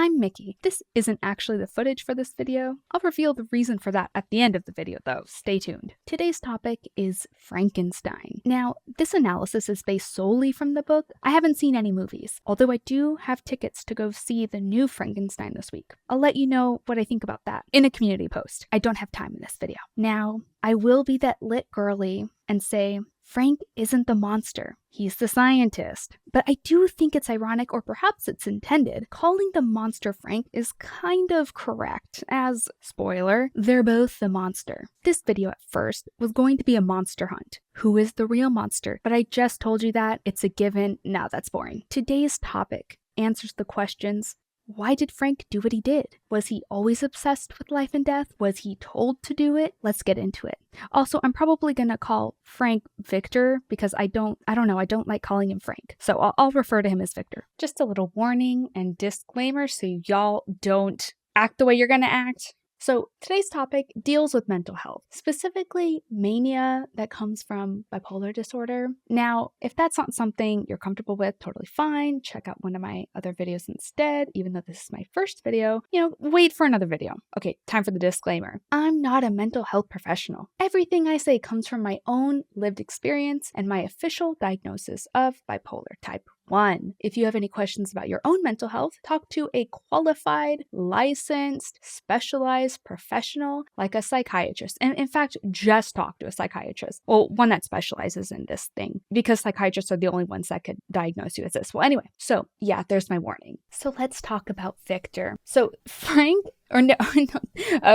I'm Mickey. This isn't actually the footage for this video. I'll reveal the reason for that at the end of the video though, stay tuned. Today's topic is Frankenstein. Now, this analysis is based solely from the book. I haven't seen any movies, although I do have tickets to go see the new Frankenstein this week. I'll let you know what I think about that in a community post. I don't have time in this video. Now, I will be that lit girly and say, Frank isn't the monster, he's the scientist. But I do think it's ironic, or perhaps it's intended, calling the monster Frank is kind of correct, as, spoiler, they're both the monster. This video at first was going to be a monster hunt. Who is the real monster? But I just told you that, it's a given, now that's boring. Today's topic answers the questions: why did Frank do what he did? Was he always obsessed with life and death? Was he told to do it? Let's get into it. Also, I'm probably gonna call Frank Victor because I don't like calling him Frank. So I'll refer to him as Victor. Just a little warning and disclaimer so y'all don't act the way you're gonna act. So today's topic deals with mental health, specifically mania that comes from bipolar disorder. Now, if that's not something you're comfortable with, totally fine. Check out one of my other videos instead, even though this is my first video. Wait for another video. Okay, time for the disclaimer. I'm not a mental health professional. Everything I say comes from my own lived experience and my official diagnosis of bipolar type 1. If you have any questions about your own mental health, talk to a qualified, licensed, specialized professional like a psychiatrist. And in fact, just talk to a psychiatrist. Well, one that specializes in this thing, because psychiatrists are the only ones that could diagnose you as this. Well, anyway, so yeah, there's my warning. So let's talk about Victor. So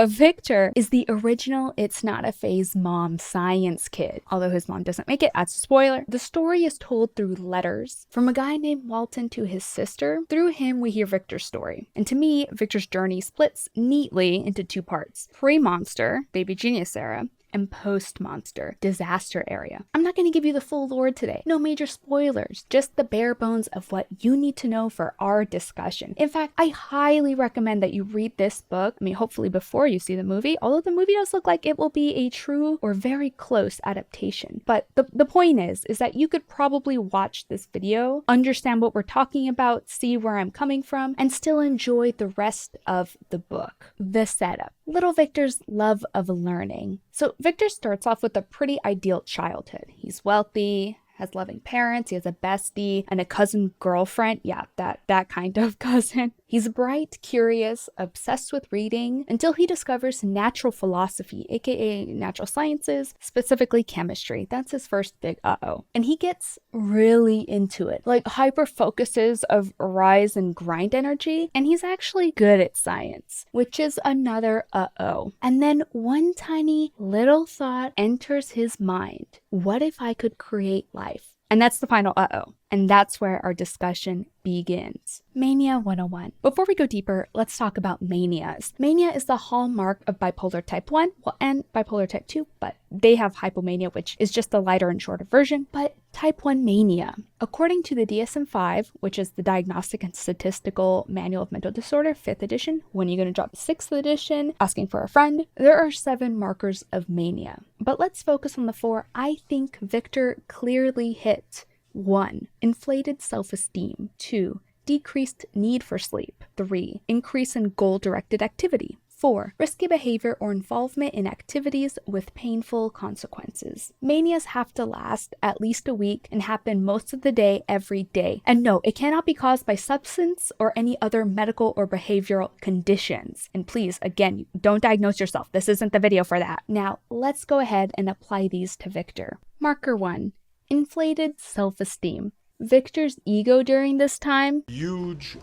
Victor is the original It's Not a Phase mom science kid. Although his mom doesn't make it, that's a spoiler. The story is told through letters from a guy named Walton to his sister. Through him, we hear Victor's story. And to me, Victor's journey splits neatly into two parts: pre-monster, baby genius era, and post-monster, disaster area. I'm not going to give you the full lore today. No major spoilers, just the bare bones of what you need to know for our discussion. In fact, I highly recommend that you read this book, hopefully before you see the movie, although the movie does look like it will be a true or very close adaptation. But the point is that you could probably watch this video, understand what we're talking about, see where I'm coming from, and still enjoy the rest of the book. The setup. Little Victor's love of learning. So Victor starts off with a pretty ideal childhood. He's wealthy, has loving parents, he has a bestie and a cousin girlfriend. Yeah, that kind of cousin. He's bright, curious, obsessed with reading until he discovers natural philosophy, aka natural sciences, specifically chemistry. That's his first big uh-oh. And he gets really into it, like hyper focuses of rise and grind energy, and he's actually good at science, which is another uh-oh. And then one tiny little thought enters his mind. What if I could create life? And that's the final uh-oh. And that's where our discussion begins. Mania 101. Before we go deeper, let's talk about manias. Mania is the hallmark of bipolar type 1, and bipolar type 2, but they have hypomania, which is just the lighter and shorter version, but type 1 mania. According to the DSM-5, which is the Diagnostic and Statistical Manual of Mental Disorder, 5th edition, when you're going to drop 6th edition, asking for a friend, there are 7 markers of mania. But let's focus on the 4 I think Victor clearly hit. 1. Inflated self-esteem. 2. Decreased need for sleep. 3. Increase in goal-directed activity. 4. Risky behavior or involvement in activities with painful consequences. Manias have to last at least a week and happen most of the day, every day. And no, it cannot be caused by substance or any other medical or behavioral conditions. And please, again, don't diagnose yourself. This isn't the video for that. Now, let's go ahead and apply these to Victor. Marker 1. Inflated self-esteem. Victor's ego during this time, huge.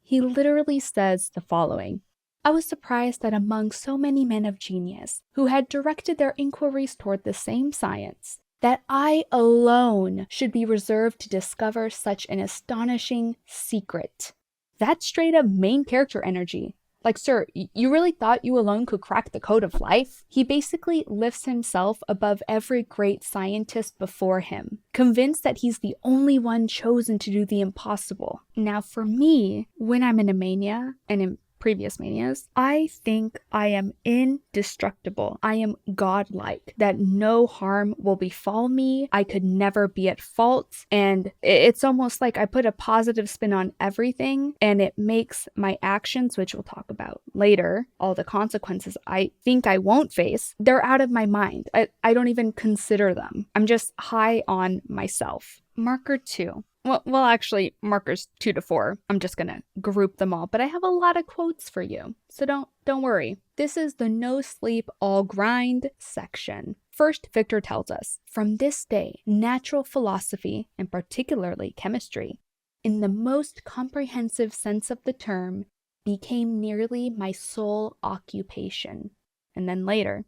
He literally says the following: I was surprised that among so many men of genius who had directed their inquiries toward the same science, that I alone should be reserved to discover such an astonishing secret. That's straight up main character energy. Like, sir, you really thought you alone could crack the code of life? He basically lifts himself above every great scientist before him, convinced that he's the only one chosen to do the impossible. Now, for me, when I'm in a mania, and in previous manias. I think I am indestructible. I am godlike, that no harm will befall me. I could never be at fault. And it's almost like I put a positive spin on everything, and it makes my actions, which we'll talk about later, all the consequences I think I won't face, they're out of my mind. I don't even consider them. I'm just high on myself. Marker 2. Well, actually, markers 2 to 4. I'm just gonna group them all, but I have a lot of quotes for you, so don't worry. This is the no sleep, all grind section. First, Victor tells us, from this day, natural philosophy, and particularly chemistry, in the most comprehensive sense of the term, became nearly my sole occupation. And then later,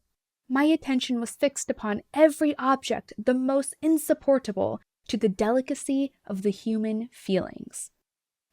my attention was fixed upon every object the most insupportable to the delicacy of the human feelings.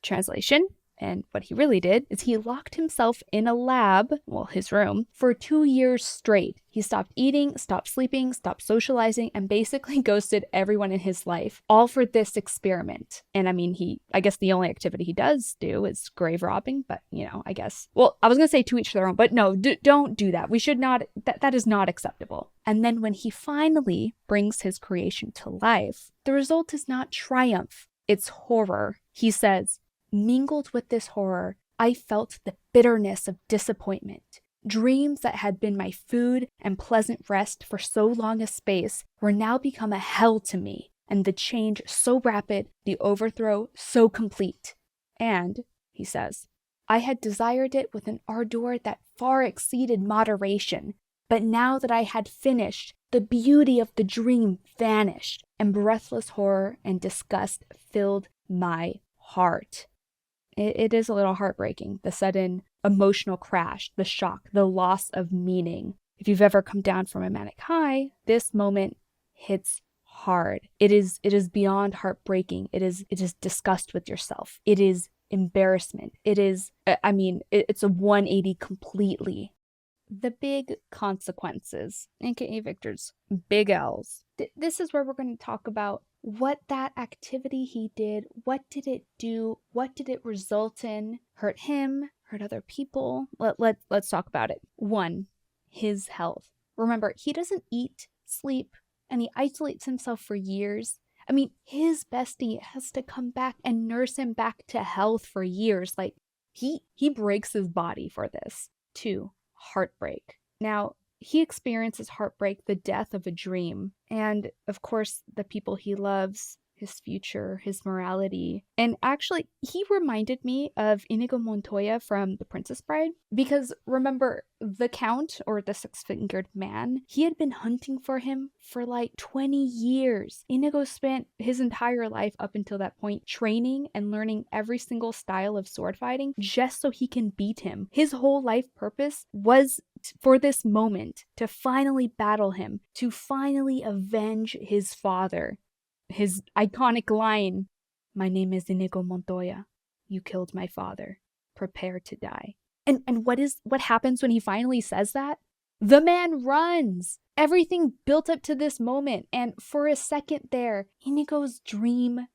Translation, and what he really did, is he locked himself in a lab, well, his room, for 2 years straight. He stopped eating, stopped sleeping, stopped socializing, and basically ghosted everyone in his life, all for this experiment. And I mean, I guess the only activity he does do is grave robbing, but, I guess. Well, I was going to say to each their own, but no, don't do that. We should not, that is not acceptable. And then when he finally brings his creation to life, the result is not triumph, it's horror. He says, mingled with this horror, I felt the bitterness of disappointment. Dreams that had been my food and pleasant rest for so long a space were now become a hell to me, and the change so rapid, the overthrow so complete. And, he says, I had desired it with an ardor that far exceeded moderation, but now that I had finished, the beauty of the dream vanished, and breathless horror and disgust filled my heart. It is a little heartbreaking, the sudden emotional crash, the shock, the loss of meaning. If you've ever come down from a manic high, this moment hits hard. It is beyond heartbreaking. It is disgust with yourself. It is embarrassment. It's a 180 completely. The big consequences, aka Victor's big L's. This is where we're going to talk about what that activity he did, what did it do, what did it result in, hurt him, hurt other people. Let's talk about it. 1, his health. Remember, he doesn't eat, sleep, and he isolates himself for years. I mean, his bestie has to come back and nurse him back to health for years. Like, he breaks his body for this. 2, heartbreak. Now, he experiences heartbreak, the death of a dream, and of course, the people he loves, his future, his morality. And actually, he reminded me of Inigo Montoya from The Princess Bride, because remember, the Count, or the Six-Fingered Man, he had been hunting for him for like 20 years. Inigo spent his entire life up until that point training and learning every single style of sword fighting just so he can beat him. His whole life purpose was for this moment, to finally battle him, to finally avenge his father. His iconic line, my name is Inigo Montoya. You killed my father. Prepare to die. And what happens when he finally says that? The man runs. Everything built up to this moment, and for a second there, Inigo's dream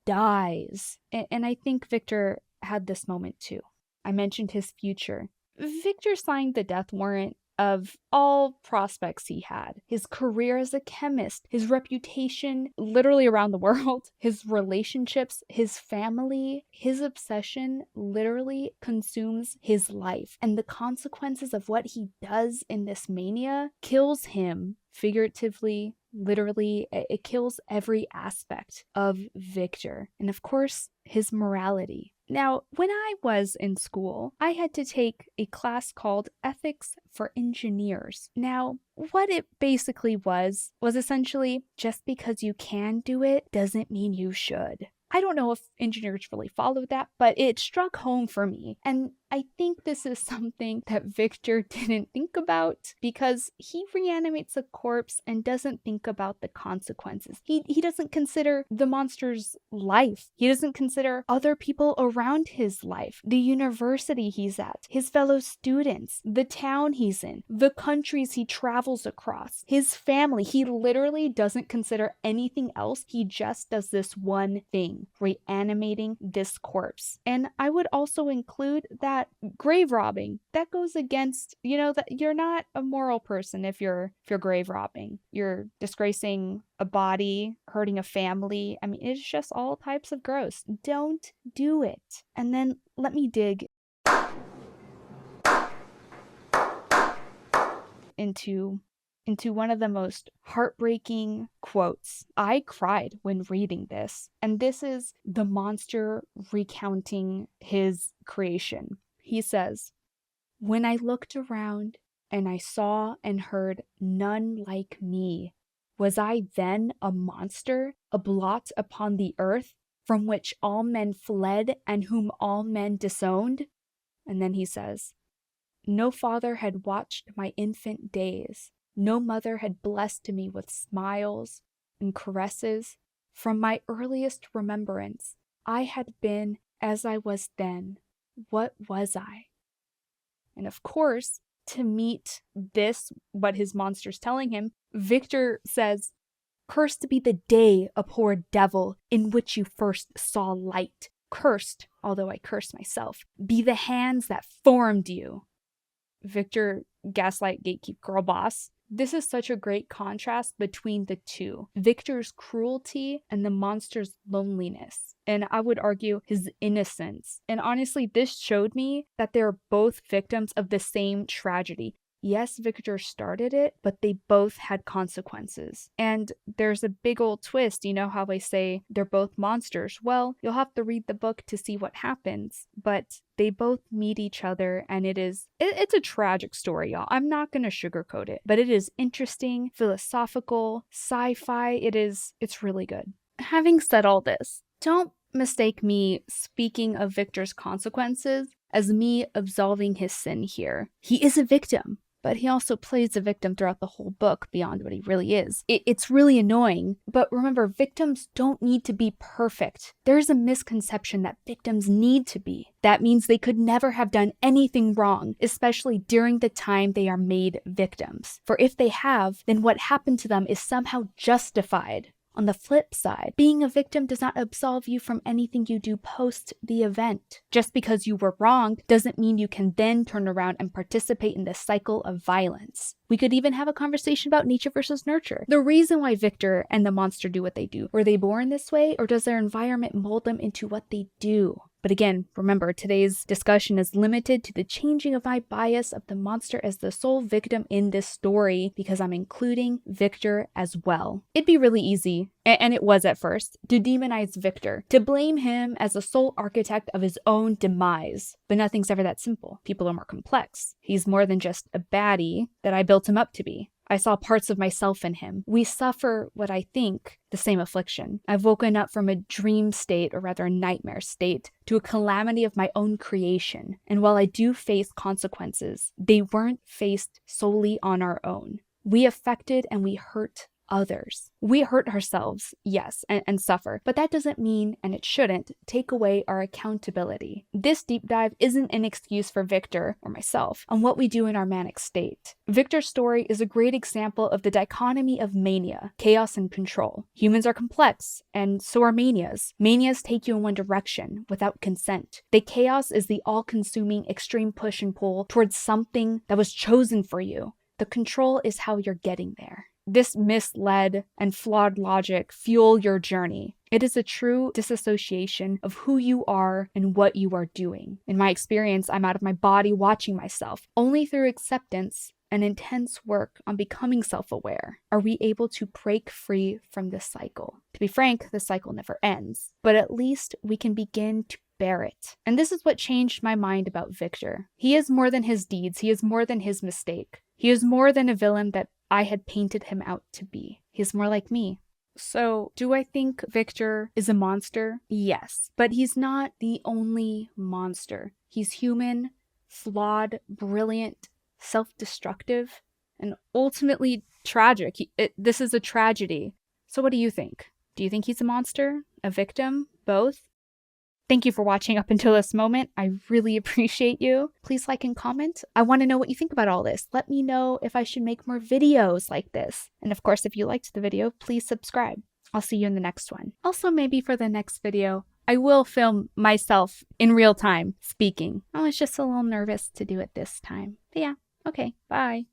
dies. And I think Victor had this moment too. I mentioned his future. Victor signed the death warrant of all prospects he had. His career as a chemist, his reputation literally around the world, his relationships, his family, his obsession literally consumes his life. And the consequences of what he does in this mania kills him figuratively, literally. It kills every aspect of Victor. And of course, his morality. Now, when I was in school, I had to take a class called Ethics for Engineers. Now, what it basically was essentially, just because you can do it doesn't mean you should. I don't know if engineers really follow that, but it struck home for me. And I think this is something that Victor didn't think about, because he reanimates a corpse and doesn't think about the consequences. He doesn't consider the monster's life. He doesn't consider other people around his life, the university he's at, his fellow students, the town he's in, the countries he travels across, his family. He literally doesn't consider anything else. He just does this one thing. killing, reanimating this corpse. And I would also include that grave robbing. That goes against, that you're not a moral person if you're grave robbing. You're disgracing a body, hurting a family. I mean, it's just all types of gross. Don't do it. And then let me dig into one of the most heartbreaking quotes. I cried when reading this, and this is the monster recounting his creation. He says, "When I looked around and I saw and heard none like me, was I then a monster, a blot upon the earth, from which all men fled and whom all men disowned?" And then he says, "No father had watched my infant days. No mother had blessed me with smiles and caresses. From my earliest remembrance, I had been as I was then. What was I?" And of course, to meet this, what his monster's telling him, Victor says, "Cursed be the day, a poor devil, in which you first saw light. Cursed, although I curse myself, be the hands that formed you." Victor, gaslight, gatekeep, girl boss. This is such a great contrast between the two. Victor's cruelty and the monster's loneliness. And I would argue his innocence. And honestly, this showed me that they're both victims of the same tragedy. Yes, Victor started it, but they both had consequences. And there's a big old twist. You know how they say they're both monsters? Well, you'll have to read the book to see what happens, but they both meet each other, and it's a tragic story, y'all. I'm not going to sugarcoat it, but it is interesting, philosophical, sci-fi. It's really good. Having said all this, don't mistake me speaking of Victor's consequences as me absolving his sin here. He is a victim, but he also plays a victim throughout the whole book beyond what he really is. It's really annoying, but remember, victims don't need to be perfect. There's a misconception that victims need to be. That means they could never have done anything wrong, especially during the time they are made victims. For if they have, then what happened to them is somehow justified. On the flip side, being a victim does not absolve you from anything you do post the event. Just because you were wronged doesn't mean you can then turn around and participate in the cycle of violence. We could even have a conversation about nature versus nurture. The reason why Victor and the monster do what they do. Were they born this way, or does their environment mold them into what they do? But again, remember, today's discussion is limited to the changing of my bias of the monster as the sole victim in this story, because I'm including Victor as well. It'd be really easy, and it was at first, to demonize Victor, to blame him as the sole architect of his own demise. But nothing's ever that simple. People are more complex. He's more than just a baddie that I built him up to be. I saw parts of myself in him. We suffer what I think the same affliction. I've woken up from a dream state, or rather a nightmare state, to a calamity of my own creation. And while I do face consequences, they weren't faced solely on our own. We affected and we hurt others. We hurt ourselves, yes, and suffer, but that doesn't mean, and it shouldn't, take away our accountability. This deep dive isn't an excuse for Victor, or myself, on what we do in our manic state. Victor's story is a great example of the dichotomy of mania, chaos and control. Humans are complex, and so are manias. Manias take you in one direction, without consent. The chaos is the all-consuming extreme push and pull towards something that was chosen for you. The control is how you're getting there. This misled and flawed logic fuel your journey. It is a true disassociation of who you are and what you are doing. In my experience, I'm out of my body watching myself. Only through acceptance and intense work on becoming self-aware are we able to break free from this cycle. To be frank, the cycle never ends, but at least we can begin to bear it. And this is what changed my mind about Victor. He is more than his deeds. He is more than his mistake. He is more than a villain that I had painted him out to be. He's more like me. So, do I think Victor is a monster? Yes, but he's not the only monster. He's human, flawed, brilliant, self-destructive, and ultimately tragic. This is a tragedy. So what do you think? Do you think he's a monster? A victim? Both? Thank you for watching up until this moment. I really appreciate you. Please like and comment. I want to know what you think about all this. Let me know if I should make more videos like this. And of course, if you liked the video, please subscribe. I'll see you in the next one. Also, maybe for the next video, I will film myself in real time speaking. I was just a little nervous to do it this time. But yeah, okay, bye.